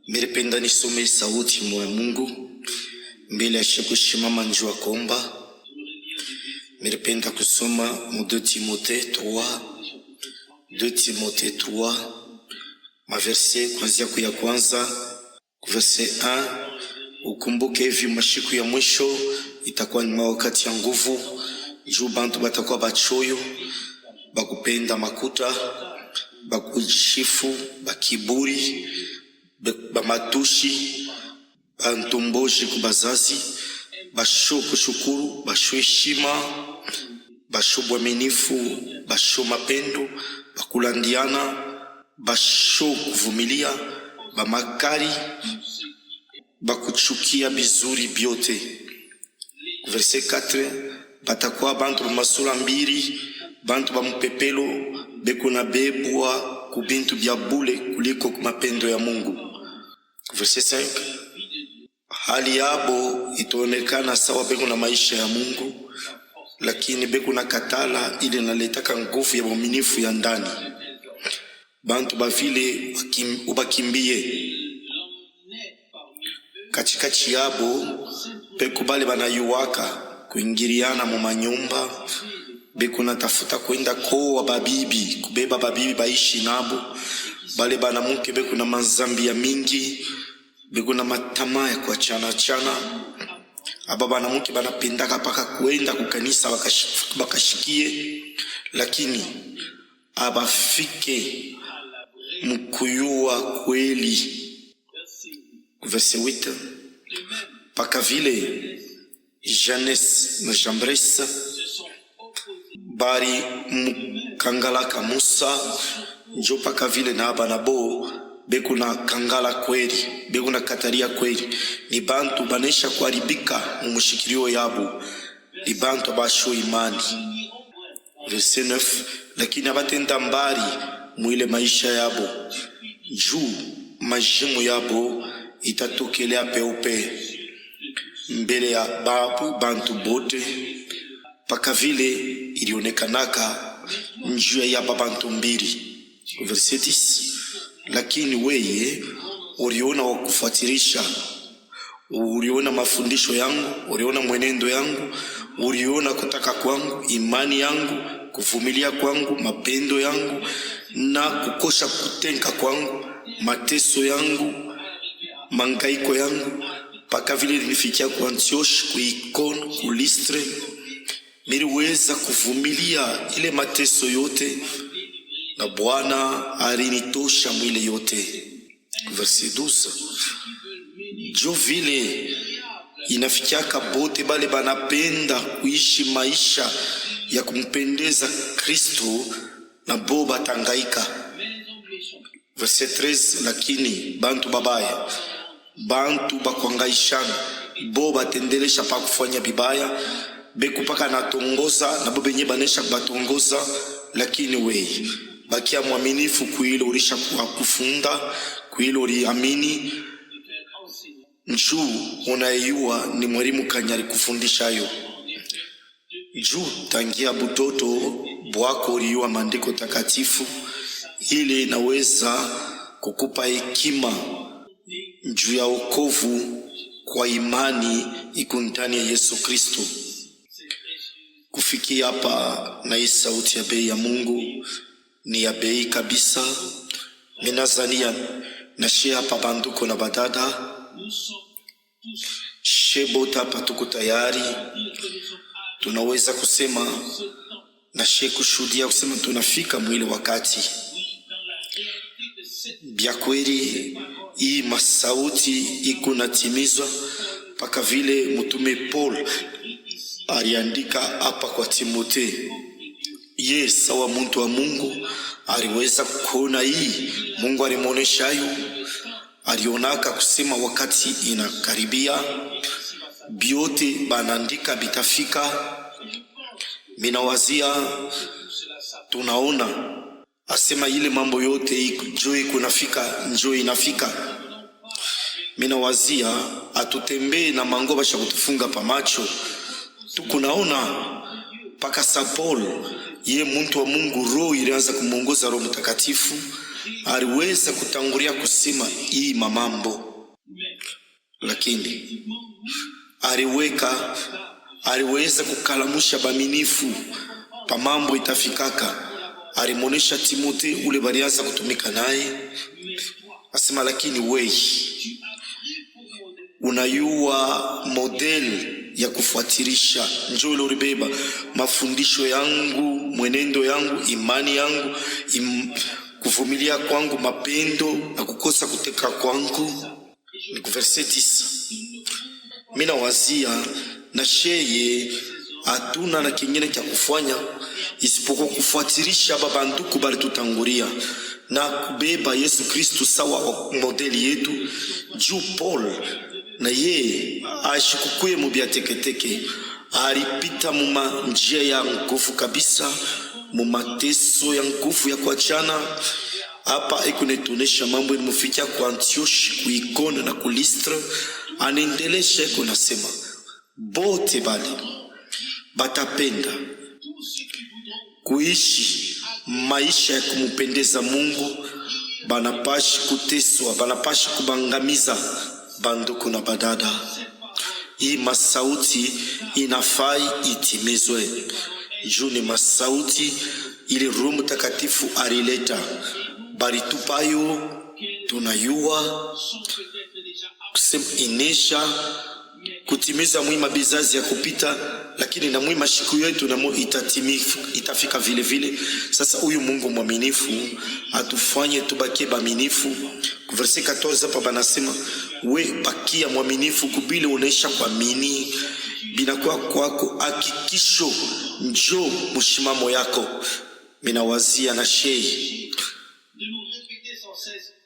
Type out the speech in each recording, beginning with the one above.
Nilipenda nisome sauti ya Mungu mbele ya kusimama njua kuomba. Nilipenda kusoma mu 2 Timothée 3 maverse kuanzia ya kwanza verse 1. Ukumbuke hivi mashiku ya mwisho itakuwa ni wakati ya nguvu, juu bantu batakuwa bachoyo, bakupenda makuta, bakujishifu, bakiburi, bamatushi, bantumboji kubazazi, basho kushukuru, basho heshima, basho bwaminifu, basho mapendo, bakulandiana, basho kuvumilia, bamakari, bakuchukia bizuri byote. Verse 4, batakuwa bantu masura mbiri, bantu bamupepelo, beko na bebwa kubintu bya bule kuliko mapendo ya Mungu. Verse 5, hali yabo itaonekana sawa beko na maisha ya Mungu, lakini beko na katala ile naletaka nguvu ya uaminifu ya ndani. Bantu bavile ubakimbie. Katikati yabo beko bale banayuwaka kuingiriana mu manyumba, beko natafuta kwenda koa babibi, kubeba babibi baishi nabo. Bale banamuke beko na mazambi ya mingi, beko na matamaa ya kuachana chana. Aba banamuke banapendaka paka kwenda kukanisa bakashikie, lakini abafike mkuyua kweli. Verse 8, paka vile Janes na Jambres bari mkangalaka Musa, njo paka vile na aba nabo beku na kangala kweli, beku na kataria kweli. Ni bantu banesha kuharibika mumushikirio yabo, ni bantu basho imani. Verse 9, lakini abatenda mbari mwile maisha yabo, juu majimu yabo itatokelea peupe mbele ya bantu bote, paka vile ilionekanaka njua ya babantu mbiri. Verse 10, lakini weye uliona wakufuatirisha, uliona mafundisho yangu, uliona mwenendo yangu, uliona kutaka kwangu, imani yangu, kuvumilia kwangu, mapendo yangu, na kukosha kutenka kwangu, mateso yangu, mangaiko yangu, paka vile nilifikia ku Antioche, ku Icone, ku Listre. Niliweza kuvumilia ile mateso yote, na Bwana alinitosha mwile yote. Verse 12, jo vile inafikiaka bote bale banapenda kuishi maisha ya kumpendeza Kristo, na bo batangaika. Verse 13, lakini bantu babaya, bantu bakwangaishana, bo batendelesha pa kufanya bibaya, beku paka natongoza na bo benye banesha batongoza. Lakini weye bakia mwaminifu kuilo ulisha kufunda, kuilo uliamini, njuu unayua ni mwalimu kanyari kufundisha yo. Juu tangia butoto bwako uliyua maandiko takatifu, ile naweza kukupa hekima juu ya wokovu kwa imani ikuntani ya Yesu Kristo. Kufikia hapa na hii sauti ya bei ya Mungu ni ya bei kabisa. Minazania na shia hapa banduko na badada, shebota patuko tayari. Tunaweza kusema na shia kushuhudia kusema tunafika mwile wakati. Bia kweli hii masauti iko natimizwa, paka vile mtume Paul aliandika hapa kwa Timothée. Yes, sawa muntu wa Mungu aliweza kuona hii, Mungu alimuonesha hayo, alionaka kusema wakati inakaribia biote banaandika bitafika. Minawazia tunaona asema ile mambo yote njoo kunafika, njoo inafika. Minawazia atutembee na mangoba sha kutufunga pa macho. Tukunaona paka Saul, ye muntu wa Mungu, roho ilianza kumongoza, Roho Mtakatifu aliweza kutangulia kusema hii mamambo, lakini aliweza kukalamusha baminifu pa mambo itafikaka. Alimonesha Timote ule balianza kutumika naye, asema lakini wei unayua model ya kufuatilisha, njoo ile ulibeba mafundisho yangu, mwenendo yangu, imani yangu, kuvumilia kwangu, mapendo na kukosa kuteka kwangu. Ni verse 10. Mina wazia na sheye hatuna na kingine cha kufanya isipokuwa kufuatilisha babanduku bali tutangulia na kubeba Yesu Kristu sawa modeli yetu. Juu Paul na ye ashikukuye mubia teketeke, alipita muma njia ya nguvu kabisa, mumateso ya nguvu ya kuachana. Hapa ikunetunesha mambo ilimufikia kwa Antioshi, kuikone na kulistra. Anaendelesha iko nasema bote bali batapenda kuishi maisha ya kumupendeza Mungu, banapashi kuteswa, banapashi kubangamiza banduku na badada. Hii masauti inafai itimizwe. Juni masauti ili Roho Mtakatifu alileta, bali tupayo tunayua kusema inesha kutimiza mwima bizazi ya kupita, lakini na mwima shiku yetu na itafika vile vile. Sasa huyu Mungu mwaminifu atufanye tubakie baminifu. Verse 14 hapa banasema we bakia mwaminifu kubile unaisha kuamini, binakuwa kwako hakikisho, njoo mushimamo yako. Minawazia na shei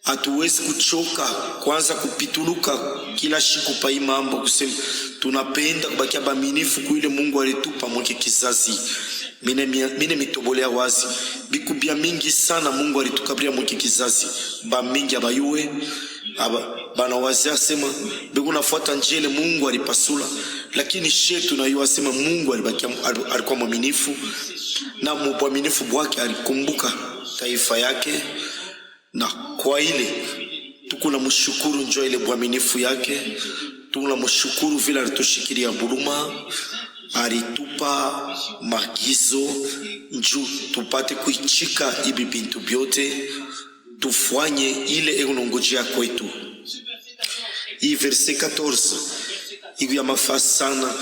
hatuwezi kuchoka kwanza kupituluka kila siku pa mambo kusema tunapenda kubakia baminifu kuile Mungu alitupa mweke kizazi. Mine mitobolea wazi bikubia mingi sana Mungu alitukabria mweke kizazi, ba mingi abayue bana wazia sema biku nafuata njele Mungu alipasula, lakini shetu na yuwa sema Mungu alikuwa mwaminifu, na mwaminifu bwake alikumbuka taifa yake. Na kwa ile tukuna mshukuru njoo ile mwaminifu yake, tuna mshukuru vile alitushikilia buruma, alitupa magizo njoo tupate kuichika ibi bintu byote, tufanye ile enongojea kwetu. Hii verse 14 igu ya mafasi sana,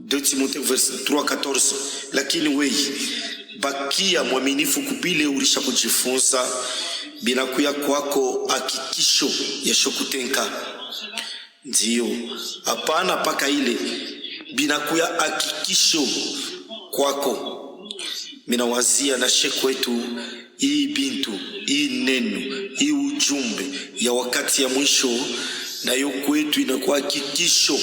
2 Timotheo verse 3:14. Lakini wei bakia mwaminifu kubile ulisha kujifunza, binakuya kwako hakikisho ya shokutenka. Ndio hapana paka ile binakuya hakikisho kwako. Minawazia na sheku wetu hii bintu, hii neno, hii ujumbe ya wakati ya mwisho, na yo kwetu inakuwa hakikisho.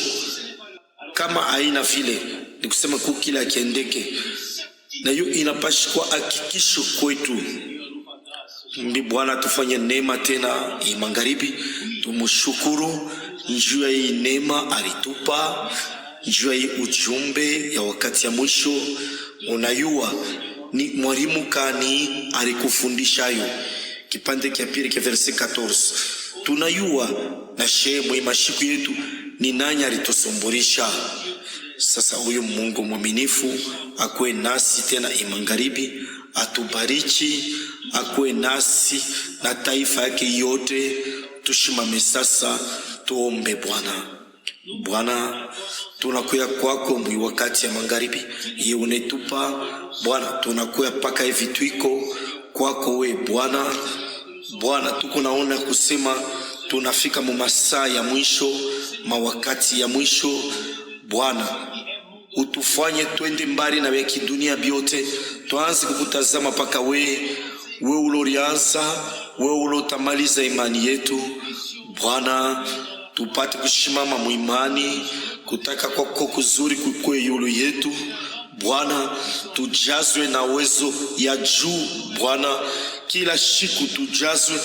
Kama haina vile ni kusema kukila kiendeke, na yo inapashikwa hakikisho kwetu. Mbi Bwana tufanye neema tena hii magharibi, tumushukuru njua hii neema alitupa, njua hii ujumbe ya wakati ya mwisho. Unayua ni mwalimu kani alikufundishayo. Kipande kia pili kia verse 14 tunayua na shemwe mashiku yetu ni nani alitusumburisha. Sasa huyu Mungu mwaminifu akwe nasi tena imagharibi, atubariki, akwe nasi na taifa yake yote. Tushimame sasa tuombe. Bwana tunakuya kwako mwi wakati ya magharibi hii unetupa Bwana, tunakuya paka hivi twiko kwako we Bwana tuko naona kusema tunafika mu masaa ya mwisho, mawakati ya mwisho. Bwana utufanye twende mbali na weki dunia biote, tuanze kukutazama paka we ulorianza, we ulotamaliza imani yetu. Bwana tupate kushimama muimani, kutaka kwako kuzuri kukwe yulu yetu. Bwana tujazwe na uwezo ya juu. Bwana kila siku tujazwe,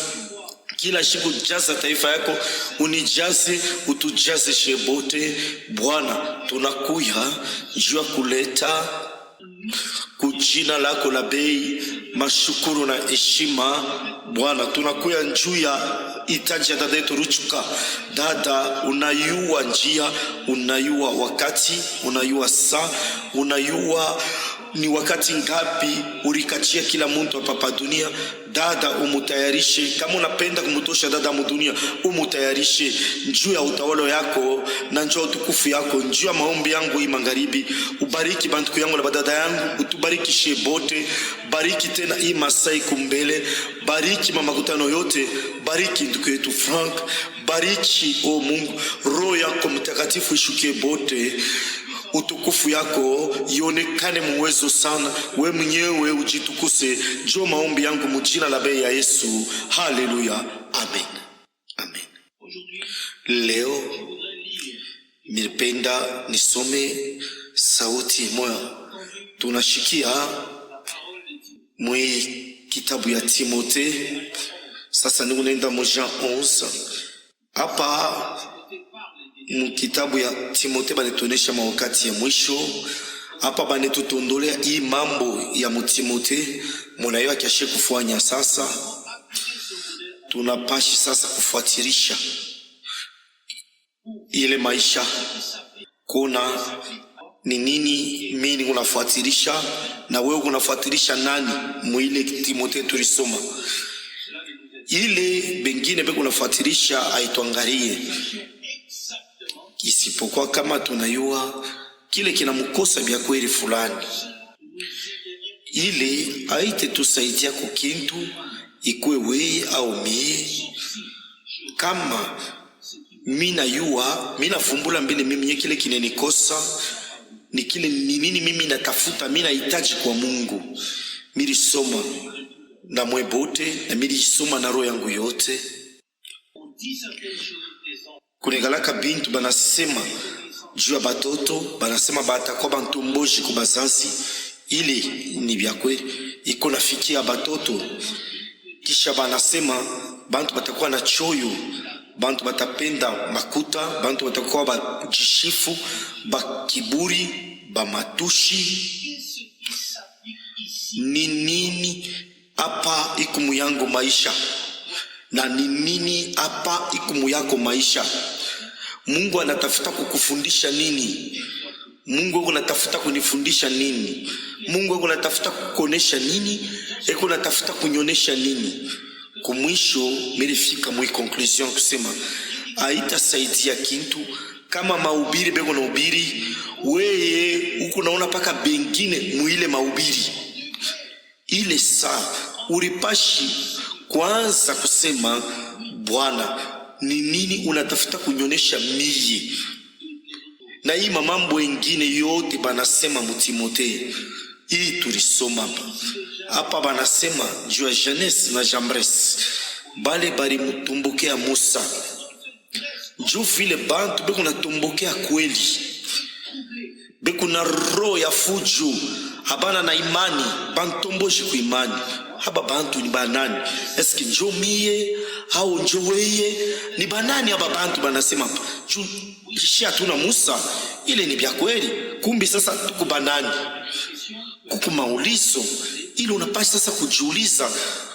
kila siku jaza taifa yako, unijaze, utujaze shebote. Bwana tunakuya njua kuleta kujina lako la bei mashukuru na heshima. Bwana, tunakuya njuu ya hitaji ya dada yetu Ruchuka. Dada, unayua njia, unayua wakati, unayua saa, unayua ni wakati ngapi urikachia kila muntu hapa dunia. Dada, umutayarishe. Kama unapenda kumutosha dada mudunia, umutayarishe njuu ya utawalo yako na njuu ya utukufu yako. Njuu ya maombi yangu hii magharibi, ubariki bantuku yangu na badada yangu, utubarikishe bote. Bariki tena hii Masai kumbele, bariki mamakutano yote, bariki ndugu yetu Frank, bariki o Mungu, roho yako mtakatifu ishukie bote. Utukufu yako ionekane muwezo sana, we mwenyewe ujitukuse. Jo maombi yangu mujina la bei ya Yesu. Haleluya, amen, amen. Leo nilipenda nisome sauti moja tunashikia mwe kitabu ya Timote. Sasa ni unaenda mu Jean 11 hapa mkitabu ya Timote banetonesha mawakati ya mwisho. Hapa banetutondolea hii mambo ya mutimote munayo akiashe kufanya. Sasa tunapashi sasa kufuatirisha ile maisha, kuna ni nini mimi unafuatirisha na wewe unafuatirisha nani mwile Timote tulisoma. Ile bengine beko unafuatirisha aituangalie, isipokuwa kama tunayua kile kinamkosa bya kweli fulani, ile aite tusaidia kukintu ikwe weye au mie. Kama mina yua, mina fumbula mbele mimi kile kinenikosa ni kile nini mimi natafuta, mina hitaji kwa Mungu. Milisoma na mwebote na milisoma na roho yangu yote. Kunegalaka bintu banasema juu ya batoto, banasema batakuwa bantumboji kubazazi. Ili ni bya kweli iko nafikia batoto. Kisha banasema bantu batakuwa na choyo, bantu batapenda makuta, bantu batakuwa bajishifu, bakiburi, bamatushi. Ni nini hapa ikumu yangu maisha? Na ni nini hapa ikumu yako maisha? Mungu anatafuta kukufundisha nini? Mungu anatafuta kunifundisha nini? Mungu anatafuta kukonesha nini? Eko anatafuta kunyonesha nini? Kumwisho milifika mwi conclusion kusema haitasaidia kintu kama mahubiri beko na ubiri weye uko naona paka bengine muile mahubiri. Ile saa ulipashi kwanza kusema Bwana, ni nini unatafuta kunyonesha mie? Na hii mambo mengine yote banasema mutimote hii tulisoma hapa banasema juu ya Jeunesse na Jambres bale bari mutumbokea Musa. Juu vile bantu beko natumbokea kweli, beko na roho ya fujo, habana na imani, bantomboshi ku imani. Haba bantu ni banani? Eski njo mie au njo weye? Ni banani haba bantu banasema juu shia tuna Musa? Ile ni bya kweli, kumbi sasa tuko banani? Kuku maulizo ili unapasha sasa kujiuliza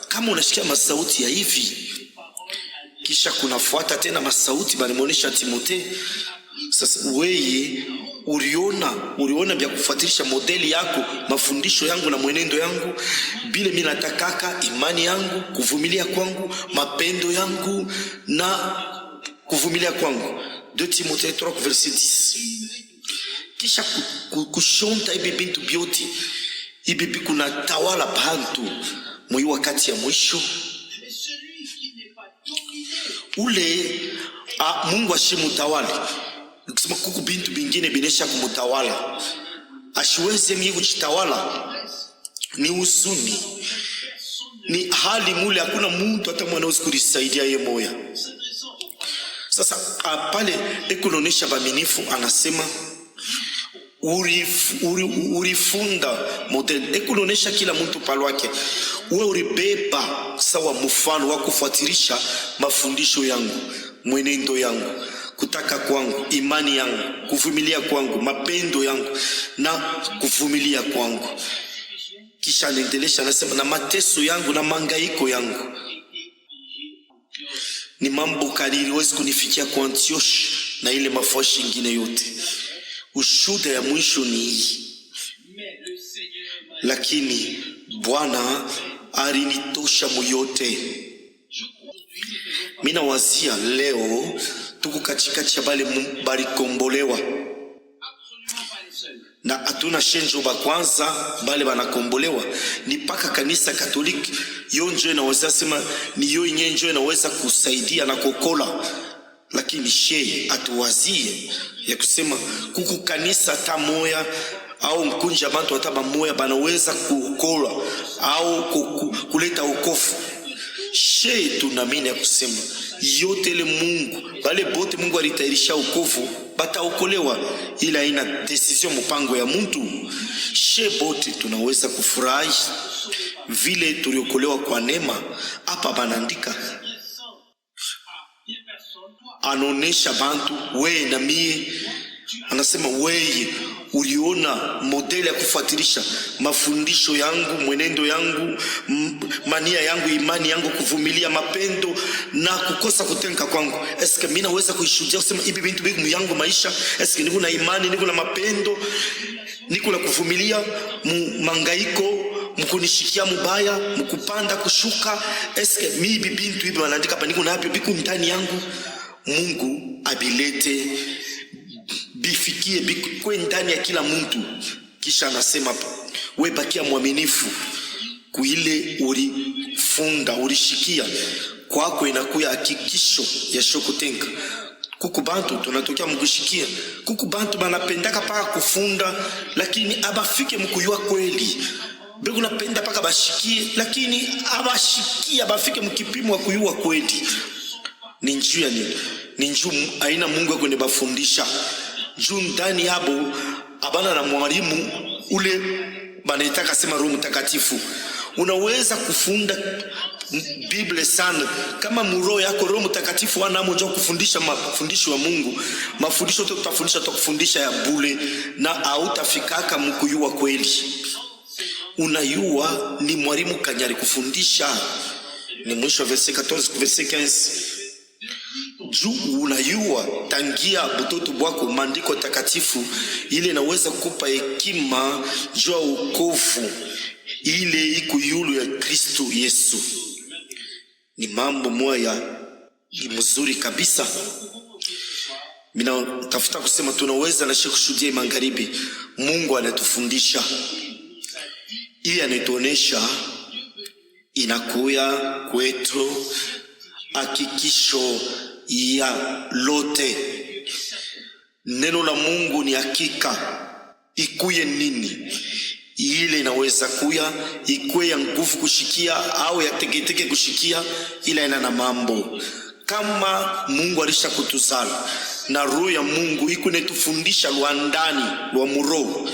kama unashikia masauti ya hivi. Kisha kunafuata tena masauti balimuonesha Timote. Sasa weye uliona bya kufuatilisha modeli yako, mafundisho yangu na mwenendo yangu, bile mimi natakaka imani yangu, kuvumilia kwangu, mapendo yangu na kuvumilia kwangu. 2 Timote 3 verset 10. Kisha kushonta ibi bintu bioti ibi kuna tawala bantu mwi wakati ya mwisho ule Mungu ashimutawali. Nikisema kuku bintu bingine binesha kumutawala, ashiweze mimi kuchitawala, ni usuni, ni hali mule hakuna mtu hata mwanaweza kulisaidia yeye moya. Sasa pale ekononesha baminifu anasema urifunda model ekulonesha kila mtu palwake. Uwe uribeba sawa mfano wa kufuatilisha mafundisho yangu, mwenendo yangu, kutaka kwangu, imani yangu, kuvumilia kwangu, mapendo yangu na kuvumilia kwangu. Kisha anaendelesha anasema, na mateso yangu na mangaiko yangu ni mambo kadiriwezi kunifikia kwa Antioshi na ile mafashi ingine yote. Ushuhuda ya mwisho ni hii, lakini Bwana alinitosha muyote. Mina wazia leo tuko katikati ya bali kombolewa, na hatuna shenjo ba kwanza bale banakombolewa ni paka kanisa Katoliki. Yonjo inaweza sema ni yo nyenjo inaweza kusaidia na kokola, lakini she atuwazie ya kusema kuku kanisa ta moya au mkunja bantu ataba moya banaweza kuokola au kuleta ukofu. She tunamini ya kusema yote ile Mungu bale bote Mungu alitairisha ukofu bataokolewa, ila ina decision mpango ya mtu. She bote tunaweza kufurahi vile tuliokolewa kwa neema. Hapa banaandika anonesha bantu we na mie, anasema weye uliona modeli ya kufuatilisha mafundisho yangu, mwenendo yangu, mania yangu, imani yangu, kuvumilia, mapendo na kukosa kutenka kwangu. Eske mimi naweza kuishuhudia kusema hivi bintu bigu yangu maisha? Eske niko na imani, niko na mapendo, niko na kuvumilia mangaiko, mkunishikia mubaya, mkupanda kushuka? Eske mimi bintu hivi wanaandika hapa niko na hapo biku ndani yangu? Mungu abilete bifikie bikwe ndani ya kila mtu. Kisha anasema we bakia mwaminifu kuile ulifunda ulishikia kwako, inakuya hakikisho ya shokutenka. Kuku bantu tunatokea mkushikia, kuku bantu banapendaka paka kufunda lakini abafike mkuyua kweli. Bego napenda paka bashikie lakini abashikia abafike mkipimo wa kuyua kweli. Ni njuu ya nini? Ni njuu aina Mungu akone bafundisha juu ndani yabo abana na mwalimu ule banaitaka sema Roho Mtakatifu. Unaweza kufunda Biblia sana kama muro yako Roho Mtakatifu ana moja kufundisha mafundisho ya Mungu. Mafundisho tutafundisha tukufundisha ya bure na hautafikaka mkuyua kweli. Unayua ni mwalimu kanyari kufundisha. Ni mwisho verse 14 verse 15. Juu unayua tangia butoto bwako maandiko takatifu ile inaweza kupa hekima juu ukovu ile iko yulu ya Kristo Yesu. Ni mambo moya ni mzuri kabisa. Mina tafuta kusema tunaweza na kushuhudia magharibi Mungu anatufundisha ili anatuonesha inakuya kwetu hakikisho ya lote. Neno la Mungu ni hakika. Ikuye nini ile inaweza kuya, ikuwe ya nguvu kushikia au ya teketeke kushikia, ila ina na mambo. Kama Mungu alisha kutuzala na roho ya Mungu iko netufundisha luandani lwa muroho,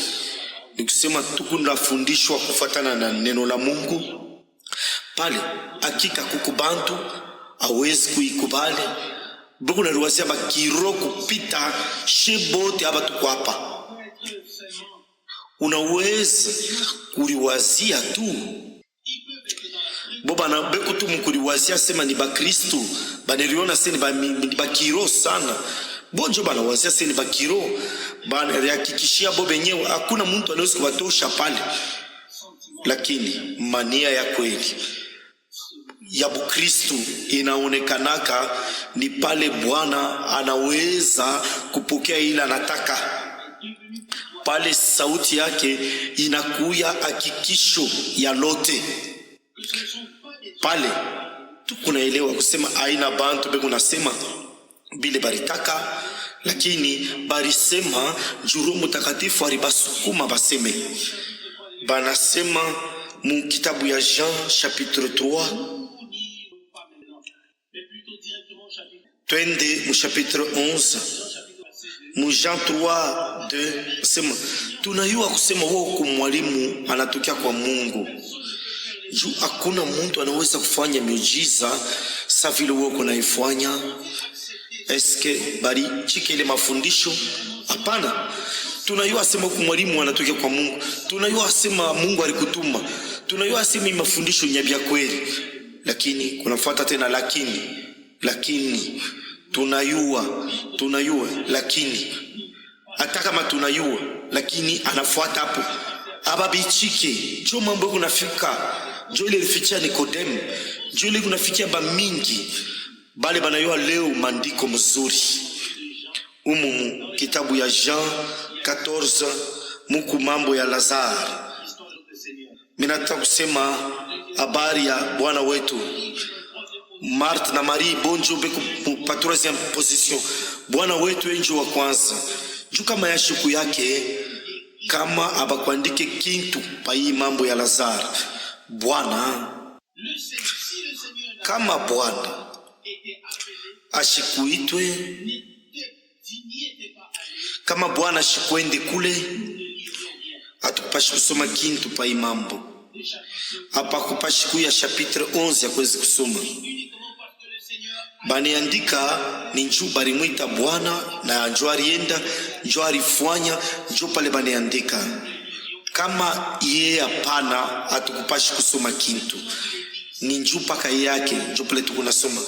nikusema tukunafundishwa kufatana na neno la Mungu pale. Hakika kukubantu hawezi kuikubali buku na ruwazia bakiro kupita shebote haba tuko hapa. Unaweza kuliwazia tu boba na beku tu mkuliwazia sema ni bakristo baneriona seni bakiro sana bonjo banawazia seni bakiro banarihakikishia bobe nyewe hakuna mtu anaweza kubatosha pale. Lakini mania ya kweli ya Bukristo inaonekanaka ni pale Bwana anaweza kupokea ila anataka. Pale sauti yake inakuya hakikisho ya lote. Pale tukunaelewa kusema aina bantu bego nasema bile baritaka, lakini barisema juru Mtakatifu alibasukuma baseme. Banasema mu kitabu ya Jean chapitre 3. Twende mu chapitre 11. Mu Jean 3:2 sema tunayua kusema wao kumwalimu anatokea kwa Mungu. Juu hakuna mtu anaweza kufanya miujiza sa vile wao kunaifanya. Eske bari chike ile mafundisho? Hapana. Tunayua sema kumwalimu anatokea kwa Mungu. Tunayua sema Mungu alikutuma. tunayua simi mafundisho nyabia kweli, lakini kunafuata tena lakini tunayua lakini hata kama tunayua lakini anafuata hapo ababichike. Jo mambo kunafika, jo ile ilifikia Nikodemu, jo ile kunafikia ba mingi bale banayua leo mandiko mzuri. Umumu kitabu ya Jean 14 muku mambo ya Lazare. Minataka kusema habari ya Bwana wetu Marthe na Marie bonjo beku pa 3e position. Bwana wetu enjo wa kwanza. Juu kama ya shuku yake, kama abakuandike kintu pa hii mambo ya Lazare. Bwana, kama Bwana ashikuitwe, kama Bwana ashikwende kule, atupashi kusoma kintu pa hii mambo. Hapa kupashi kuya chapitre 11 ya kwezi kusoma. Baniandika ni njuu barimwita Bwana na njuu arienda, njuu arifanya, njuu pale baniandika. Kama ye hapana atukupashi kusoma kintu. Ni njuu paka yake, njuu pale tukunasoma.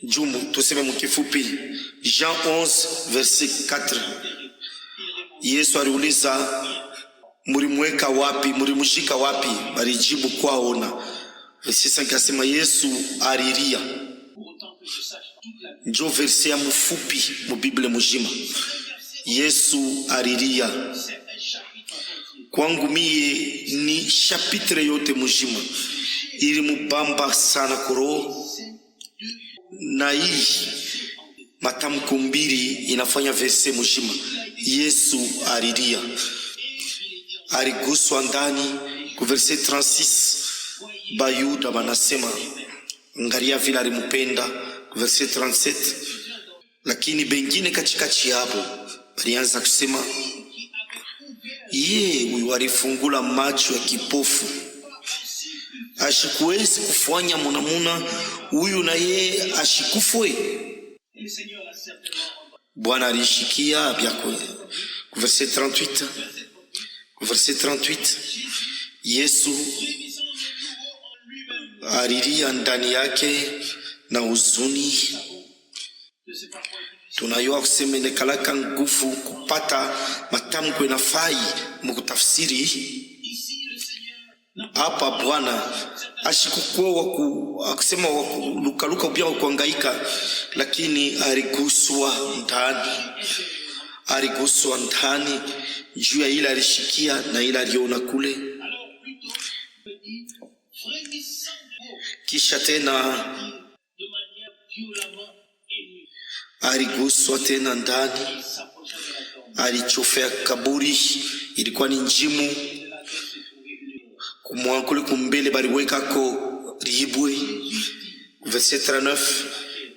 Jumu, tuseme mkifupi. Jean 11 verset 4. Yesu aliuliza, mulimweka wapi, mulimushika wapi? Balijibu kwaona. Verset 5 asema Yesu ariria. Njo verset ya mfupi mu Biblia mujima. Yesu ariria. Kwangu mie ni chapitre yote mujima. Ili mubamba sana kuro. Na hii matamko mbili inafanya verset mujima. Yesu ariria. Ariguswa ndani ku verset 36. Bayuda banasema ngaria vile alimupenda ku verset 37. Lakini bengine katikati hapo balianza kusema ye huyu alifungula macho ya kipofu, ashikuwezi kufanya munamuna huyu na ye ashikufwe. Bwana alishikia byako ku verset 38. Verset 38. Yesu ariria ndani yake na huzuni. Tunayua kusema nekalaka nguvu kupata matamko inafai mukutafsiri. Hapa Bwana ashikukuwa akusema lukaluka ubia kuangaika, lakini ariguswa ndani juu ya ila alishikia na ila aliona kule. Kisha tena ariguswa tena ndani, alichofea kaburi, ilikuwa ni njimu. Kumwankule kumbele baliweka ko ribwe. Verset 39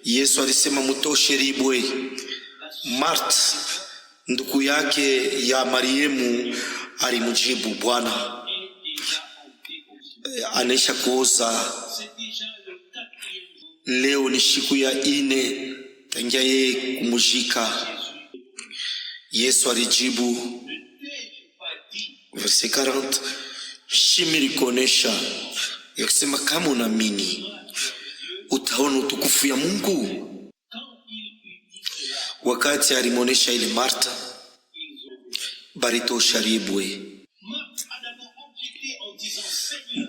Yesu alisema mutoshe ribwe. Marthe ndugu yake ya Mariemu alimujibu, Bwana anesha kuoza, leo ni siku ya 4 tangia yeye kumujika. Yesu alijibu verset 40, shimiri konesha ya kusema kama unaamini utaona utukufu ya Mungu. Wakati alimonesha ile Martha, baritosha ribwe.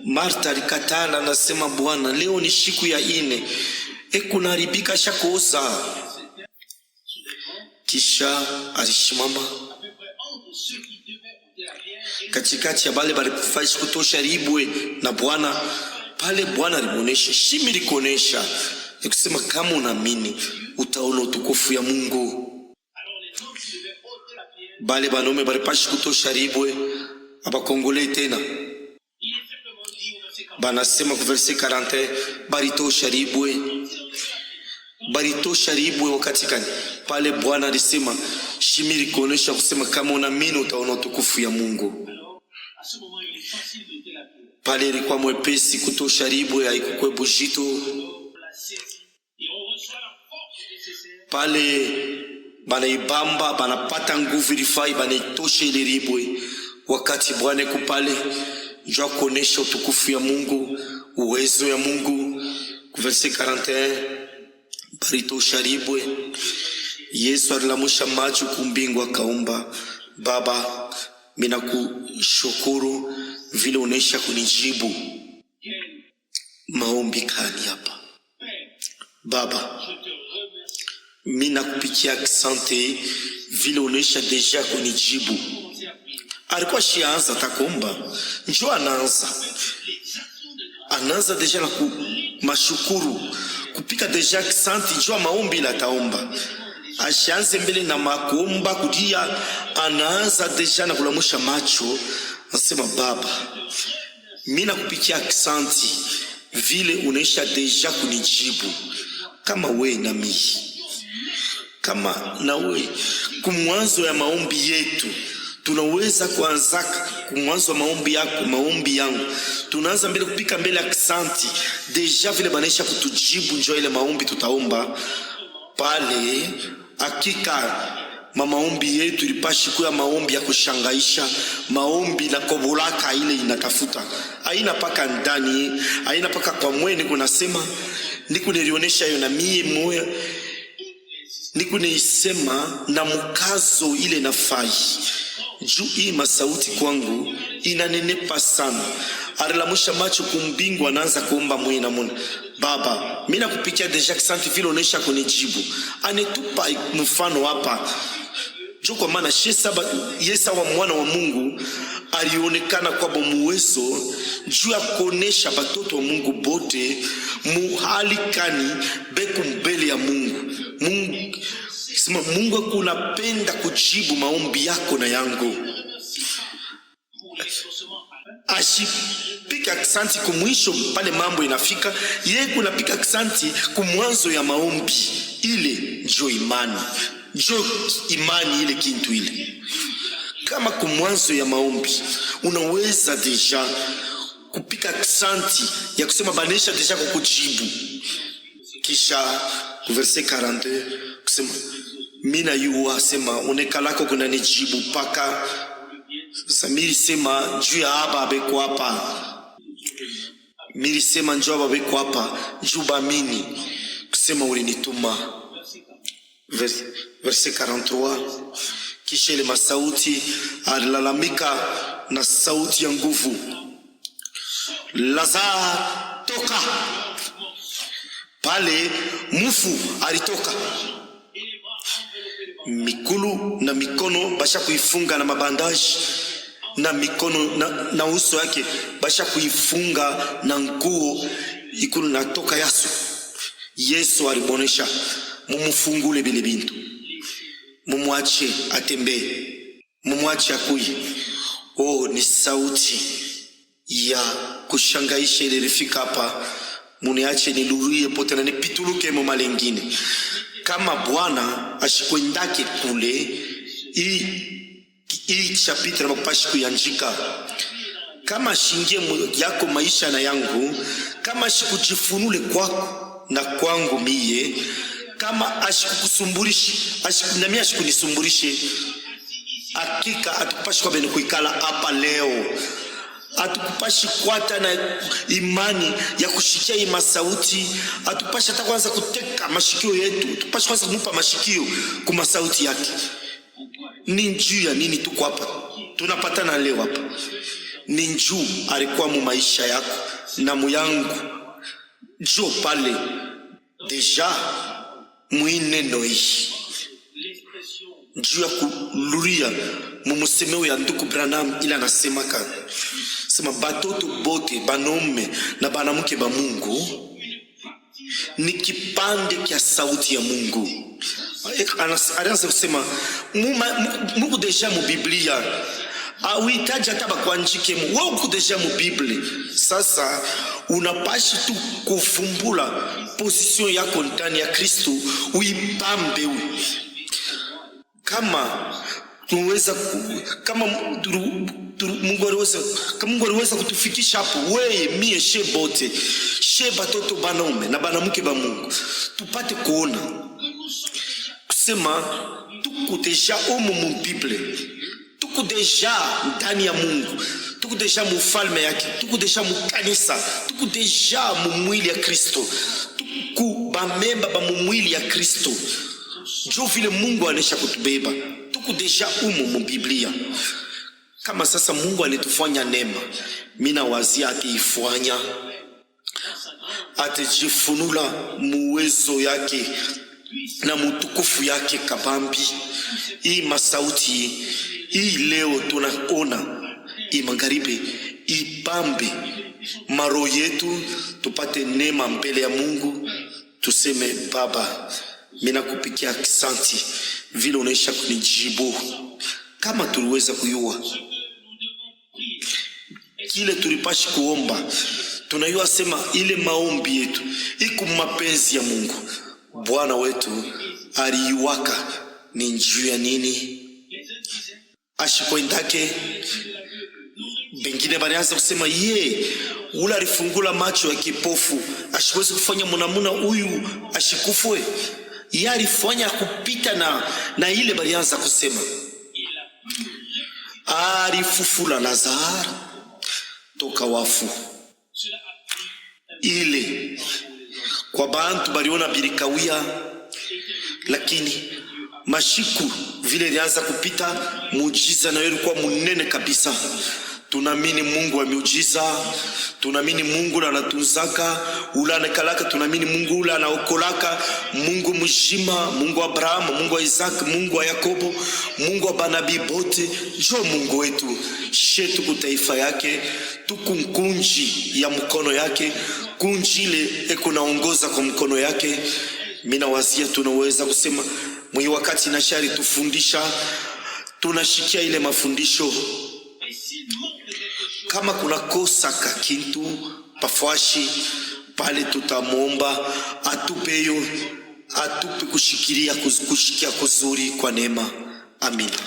Martha alikatala, nasema Bwana, leo ni siku ya 4, kunaribika shakosa. Kisha alishimama katikati ya bale balifaishi kutosha ribwe na Bwana. Pale Bwana alimonesha, shimiri konesha ya kusema kama unaamini utaona utukufu ya Mungu. Bale banome balipashi kutosha ribwe abakongole tena banasema ku verset 41 baritosha ribwe wakati kani. Pale Bwana alisema shimiri konesha kusema kama unaamini utaona utukufu ya Mungu. Pale ilikuwa mwepesi kutosha ribwe, haikukwe bujito. Pale banaibamba banapata nguvu ilifai banaitosha ile ribwe. Wakati Bwana kupale njoo kuonesha utukufu ya Mungu, uwezo ya Mungu. Verset 41, barito sharibwe. Yesu alilamusha macho kumbingu akaomba, Baba, mina kushukuru vile unesha kunijibu maombi kani hapa. Baba, mina kupikia asante vile unesha deja kunijibu. Alikuwa shianza takomba, njoo anaanza deja na mashukuru, kupika deja asante, njoo maombi la taomba. Ashianze mbele na makomba kudia, anaanza deja na kulamusha macho, nasema Baba, mina kupikia asante vile unesha deja kunijibu. Kama we na mimi, kama na we kumwanzo ya maombi yetu, tunaweza kuanza kumwanzo wa maombi yako, maombi yangu, tunaanza mbele kupika mbele asante deja vile banesha kutujibu. Njoo ile maombi tutaomba pale, hakika maombi yetu ilipashi kuwa maombi ya kushangaisha, maombi na kobolaka ile inatafuta, haina paka ndani, haina paka kwa mwene. Kunasema niku nilionesha hiyo na mie moyo, niku niisema na mkazo ile nafai juu hii masauti kwangu inanenepa sana. Arilamusha macho kumbingu, anaanza kuomba mwe na mwana, Baba, mina kupikia deja asante vile unesha kunijibu. Anetupa mfano hapa juu, kwa maana Yesu wa mwana wa Mungu alionekana kwa bomuwezo juu ya kuonesha batoto wa Mungu bote muhalikani beku mbele ya Mungu. Mungu akunapenda kujibu maombi yako na yangu. Ashipika asante kumwisho pale mambo inafika, yeye kunapika asante kumwanzo ya maombi. Ile njo imani ile kintu ile. Kama kumwanzo ya maombi unaweza deja kupika asante ya kusema banesha deja kukujibu. Kisha verset 42 kusema mina yuwa sema unekalako kuna nijibu paka Samiri sema juu ya haba abeko hapa. Miri sema njoo haba abeko hapa juu bamini kusema ulinituma. Verset 43, kisha ile masauti alilalamika na sauti ya nguvu, Lazaro toka. Pale mufu alitoka, mikulu na mikono basha kuifunga na mabandaji, na mikono na uso yake basha kuifunga na nguo ikulu natoka yaso. Yesu alibonesha mumufungule bile bintu, mumwache atembe, mumwache akuye. Ni sauti ya kushangaisha ile rifika hapa. Muniache nilurie pote na nipituluke mo malengine. Kama Bwana ashikwendake kule, hii chapitra mapashi kuyanjika. Kama ashingie yako maisha na yangu, kama ashikujifunule kwako na kwangu miye, kama ashikukusumburishe, nami ashikunisumburishe, hakika atukupashi kwa bene kuikala hapa leo. Atukupashi kwata na imani ya kushikia hii masauti. Atupashi hata kwanza kuteka mashikio yetu. Atupashi kwanza kumupa mashikio kuma sauti yake. Ni njuu ya nini tuko hapa? Tunapatana leo hapa. Ni njuu alikuwa mu maisha yako na muyangu. Jo pale deja muineno hii. Njuu ya kuluria mumusemeo ya nduku Branham ila nasema kana. Sema batoto bote banome na banamuke ba Mungu ni kipande kia sauti ya Mungu. Anaanza kusema Mungu deja mu Biblia. Uhitaji hata bakuanjike wewe uko deja mu Biblia. Sasa unapashi tu kufumbula position yako ndani ya Kristo, uipambe. Kama tunaweza kama Mungu aliweza kutufikisha hapo, wewe mie she bote she batoto banaume na banamuke ba Mungu tupate kuona kusema tuko deja mu Biblia, tuko deja ndani ya Mungu, tuko deja mufalme yake, tuko deja mukanisa, tuko deja mumwili ya Kristo, tuko bamemba ba mumwili ya Kristo. Jo vile Mungu anesha kutubeba, tuko deja umo mu Biblia. Kama sasa Mungu alitufanya neema, mina wazia atiifanya, atijifunula muwezo yake na mutukufu yake kabambi. Hii masauti hii leo tunaona imangaribe ibambe maro yetu, tupate neema mbele ya Mungu, tuseme Baba, mina kupikia asante vile unaisha kunijibu. Kama tuliweza kuyua kile tulipashi kuomba, tunayua sema ile maombi yetu iko mapenzi ya Mungu. Bwana wetu aliwaka ni njuu ya nini? Ashikwendake bengine barianza kusema ye ula alifungula macho ya kipofu, ashiwezi kufanya munamuna huyu ashikufwe. Ye alifanya kupita na ile barianza kusema alifufula Lazaro toka wafu. Ile kwa bantu baliona bilikawia, lakini mashiku vile ilianza kupita, muujiza na ilikuwa munene kabisa. Tunamini Mungu wa miujiza, tunamini Mungu anatunzaka, ula anakalaka, tunamini Mungu ula anaokolaka, Mungu mjima, Mungu wa Abrahamu, Mungu wa Isaac, Mungu wa Yakobo, Mungu wa banabii bote. Jo Mungu wetu shetu kutaifa yake, tukunkunji ya mkono yake, kunjile eko naongoza kwa mkono yake. Mina wazia tunaweza kusema mwi wakati na shari tufundisha, tunashikia ile mafundisho. Kama kuna kosa kakintu pafuashi pale, tutamuomba atupeyo, atupe kushikia kuzuri kwa neema. Amina.